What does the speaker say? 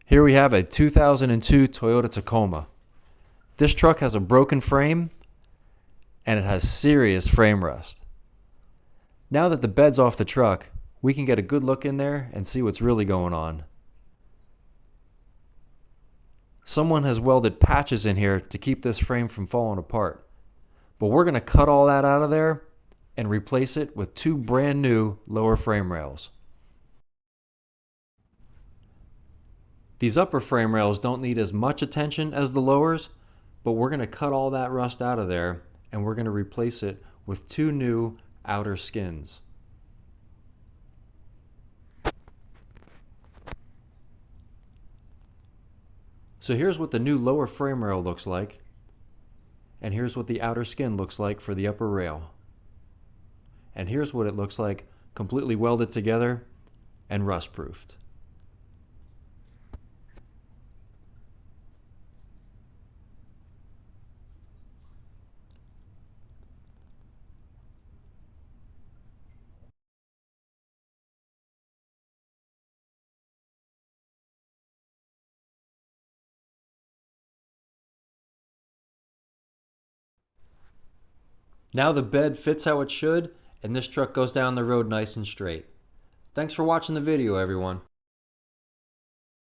Here we have a 2002 Toyota Tacoma. This truck has a broken frame and it has serious frame rust. Now that the bed's off the truck, we can get a good look in there and see what's really going on. Someone has welded patches in here to keep this frame from falling apart. But we're going to cut all that out of there and replace it with two brand new lower frame rails. These upper frame rails don't need as much attention as the lowers, but we're going to cut all that rust out of there and we're going to replace it with two new outer skins. So here's what the new lower frame rail looks like, and here's what the outer skin looks like for the upper rail. And here's what it looks like completely welded together and rust proofed. Now the bed fits how it should, and this truck goes down the road nice and straight. Thanks for watching the video, everyone.